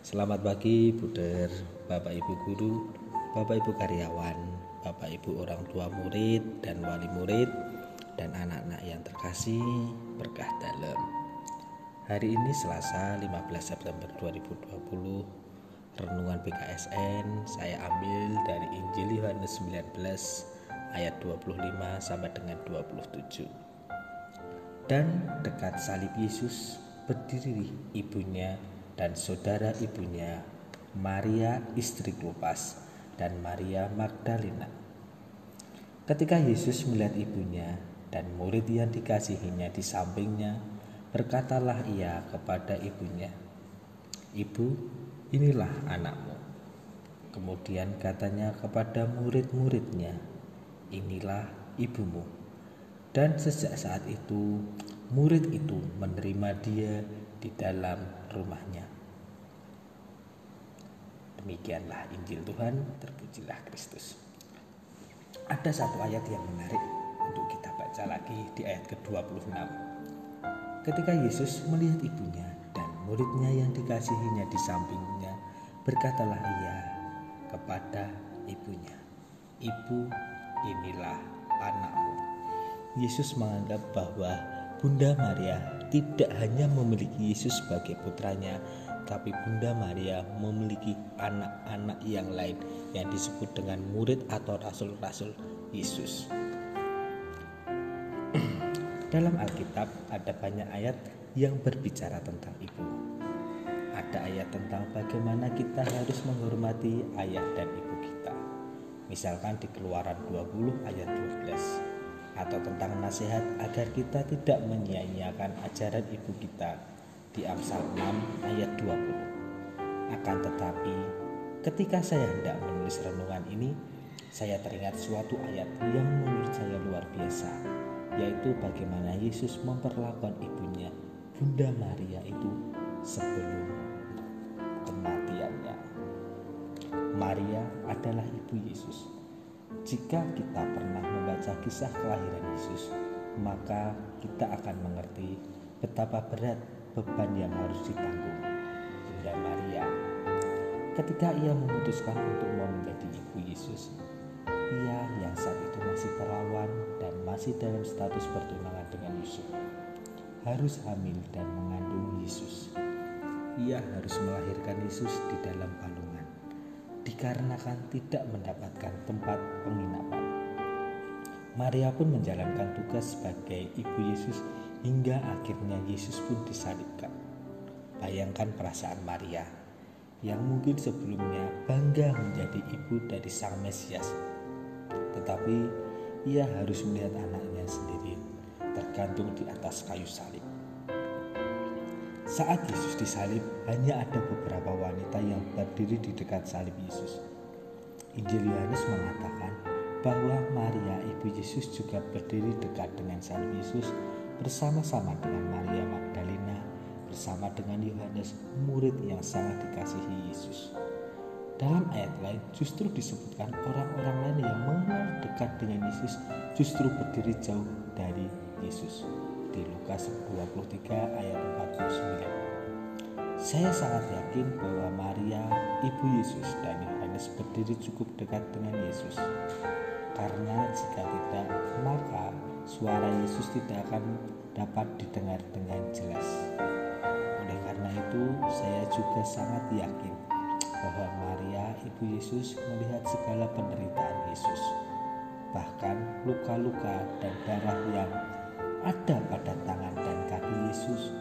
Selamat pagi, Buder, Bapak Ibu guru, Bapak Ibu karyawan, Bapak Ibu orang tua murid dan wali murid, dan anak-anak yang terkasih berkah dalam. Hari ini Selasa 15 September 2020. Renungan PKSN saya ambil dari Injil Yohanes 19 ayat 25 sampai dengan 27. Dan dekat salib Yesus berdiri ibunya dan saudara ibunya, Maria istri Klopas dan Maria Magdalena. Ketika Yesus melihat ibunya dan murid yang dikasihinya di sampingnya, berkatalah ia kepada ibunya, "Ibu, inilah anakmu." Kemudian katanya kepada murid-muridnya, "Inilah ibumu." Dan sejak saat itu, murid itu menerima dia di dalam rumahnya. Demikianlah Injil Tuhan, terpujilah Kristus. Ada satu ayat yang menarik untuk kita baca lagi di ayat ke-26. Ketika Yesus melihat ibunya dan muridnya yang dikasihinya di sampingnya, berkatalah ia kepada ibunya, "Ibu, inilah anakmu." Yesus menganggap bahwa Bunda Maria tidak hanya memiliki Yesus sebagai putranya, tapi Bunda Maria memiliki anak-anak yang lain yang disebut dengan murid atau rasul-rasul Yesus. Dalam Alkitab ada banyak ayat yang berbicara tentang ibu. Ada ayat tentang bagaimana kita harus menghormati ayah dan ibu kita. Misalkan di Keluaran 20 ayat 12. Atau tentang nasihat agar kita tidak menyia-nyiakan ajaran ibu kita di Amsal 6 ayat 20. Akan tetapi ketika saya hendak menulis renungan ini, saya teringat suatu ayat yang menurut saya luar biasa, yaitu bagaimana Yesus memperlakukan ibunya, Bunda Maria itu sebelum kematiannya. Maria adalah ibu Yesus. Jika kita pernah membaca kisah kelahiran Yesus, maka kita akan mengerti betapa berat beban yang harus ditanggung Bunda Maria. Ketika ia memutuskan untuk mau menjadi ibu Yesus, ia yang saat itu masih perawan dan masih dalam status bertunangan dengan Yusuf, harus hamil dan mengandung Yesus. Ia harus melahirkan Yesus di dalam palungan, dikarenakan tidak mendapatkan tempat penginapan. Maria pun menjalankan tugas sebagai ibu Yesus hingga akhirnya Yesus pun disalibkan. Bayangkan perasaan Maria yang mungkin sebelumnya bangga menjadi ibu dari Sang Mesias, tetapi ia harus melihat anaknya sendiri tergantung di atas kayu salib. Saat Yesus disalib, hanya ada beberapa wanita yang berdiri di dekat salib Yesus. Injil Yohanes mengatakan bahwa Maria ibu Yesus juga berdiri dekat dengan salib Yesus bersama-sama dengan Maria Magdalena, bersama dengan Yohanes, murid yang sangat dikasihi Yesus. Dalam ayat lain justru disebutkan orang-orang lain yang mengenal dekat dengan Yesus justru berdiri jauh dari Yesus. Di Lukas 23 ayat 49. Saya sangat yakin bahwa Maria, ibu Yesus dan Yohanes berdiri cukup dekat dengan Yesus. Karena jika tidak, maka suara Yesus tidak akan dapat didengar dengan jelas. Oleh karena itu, saya juga sangat yakin bahwa Maria, ibu Yesus melihat segala penderitaan Yesus. Bahkan luka-luka dan darah yang ada pada tangan dan kaki Yesus,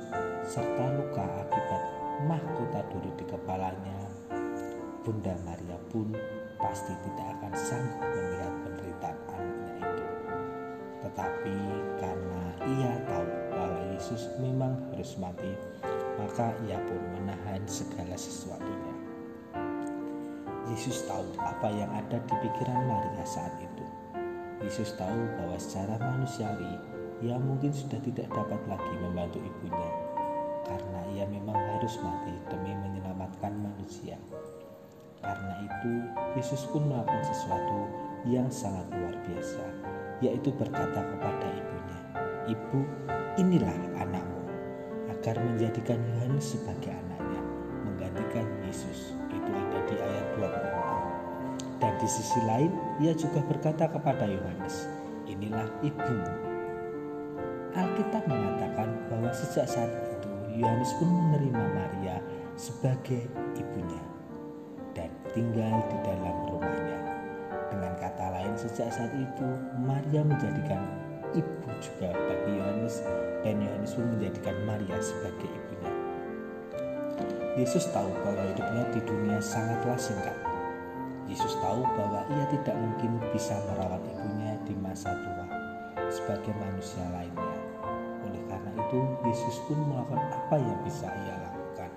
serta luka akibat mahkota duri di kepalanya. Bunda Maria pun pasti tidak akan sanggup melihat penderitaan anaknya itu. Tetapi karena ia tahu bahwa Yesus memang harus mati, maka ia pun menahan segala sesuatunya. Yesus tahu apa yang ada di pikiran Maria saat itu. Yesus tahu bahwa secara manusiawi ia mungkin sudah tidak dapat lagi membantu ibunya, karena ia memang harus mati demi menyelamatkan manusia. Karena itu, Yesus pun melakukan sesuatu yang sangat luar biasa, yaitu berkata kepada ibunya, "Ibu, inilah anakmu," agar menjadikan Yohanes sebagai anaknya, menggantikan Yesus. Itu ada di ayat 26. Dan di sisi lain ia juga berkata kepada Yohanes, inilah ibumu. Alkitab mengatakan bahwa sejak saat itu Yohanes pun menerima Maria sebagai ibunya dan tinggal di dalam rumahnya. Dengan kata lain, sejak saat itu Maria menjadikan ibu juga bagi Yohanes, dan Yohanes pun menjadikan Maria sebagai ibunya. Yesus tahu bahwa hidupnya di dunia sangatlah singkat. Yesus tahu bahwa ia tidak mungkin bisa merawat ibunya di masa tua sebagai manusia lainnya. Oleh karena itu, Yesus pun melakukan apa yang bisa ia lakukan,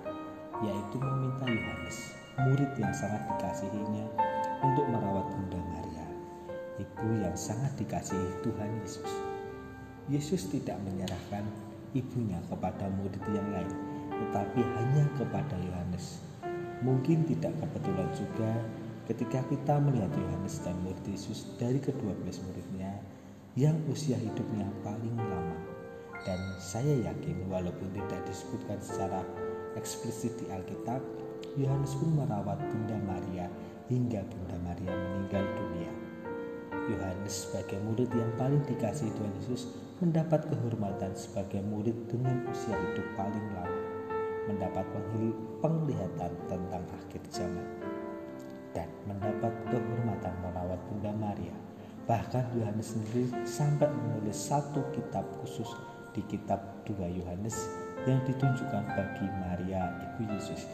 yaitu meminta Yohanes, murid yang sangat dikasihinya, untuk merawat Bunda Maria, ibu yang sangat dikasihi Tuhan Yesus. Yesus tidak menyerahkan ibunya kepada murid yang lain, tetapi hanya kepada Yohanes. Mungkin tidak kebetulan juga ketika kita melihat Yohanes dan murid Yesus dari ke-12 muridnya yang usia hidupnya paling lama. Dan saya yakin walaupun tidak disebutkan secara eksplisit di Alkitab, Yohanes pun merawat Bunda Maria hingga Bunda Maria meninggal dunia. Yohanes sebagai murid yang paling dikasihi Tuhan Yesus mendapat kehormatan sebagai murid dengan usia hidup paling lama, mendapat penglihatan tentang akhir zaman, dan mendapat kehormatan merawat Bunda Maria. Bahkan Yohanes sendiri sampai menulis satu kitab khusus di kitab 2 Yohanes yang ditunjukkan bagi Maria ibu Yesus,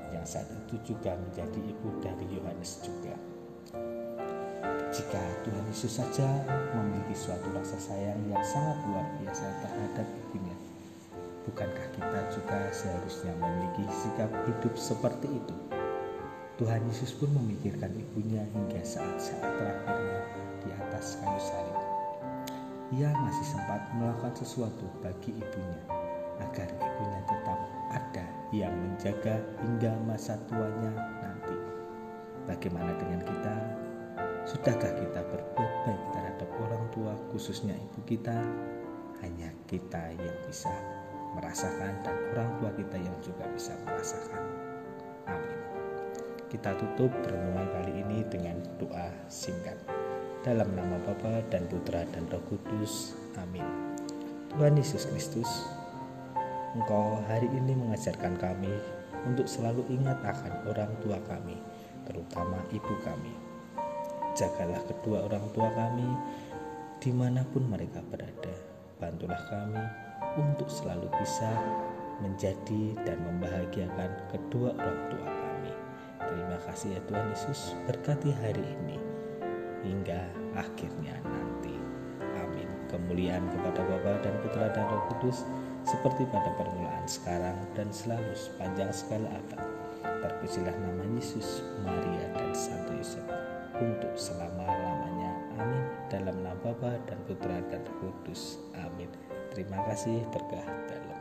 yang saat itu juga menjadi ibu dari Yohanes juga. Jika Tuhan Yesus saja memiliki suatu rasa sayang yang sangat luar biasa terhadap ibunya, bukankah kita juga seharusnya memiliki sikap hidup seperti itu? Tuhan Yesus pun memikirkan ibunya hingga saat-saat terakhirnya di atas kayu salib. Ia masih sempat melakukan sesuatu bagi ibunya, agar ibunya tetap ada yang menjaga hingga masa tuanya nanti. Bagaimana dengan kita? Sudahkah kita berbuat baik terhadap orang tua, khususnya ibu kita? Hanya kita yang bisa merasakan, dan orang tua kita yang juga bisa merasakan. Amin. Kita tutup renungan kali ini dengan doa singkat. Dalam nama Bapa dan Putra dan Roh Kudus. Amin. Tuhan Yesus Kristus, Engkau hari ini mengajarkan kami untuk selalu ingat akan orang tua kami, terutama ibu kami. Jagalah kedua orang tua kami dimanapun mereka berada. Bantulah kami untuk selalu bisa menjadi dan membahagiakan kedua orang tua kami. Terima kasih ya Tuhan Yesus, berkati hari ini hingga akhirnya nanti. Amin. Kemuliaan kepada Bapa dan Putra dan Roh Kudus, seperti pada permulaan, sekarang, dan selalu sepanjang segala abad. Terpujilah nama Yesus, Maria, dan Santo Yosef, untuk selama-lamanya. Amin. Dalam nama Bapa dan Putra dan Roh Kudus. Amin. Terima kasih. Berkah dalam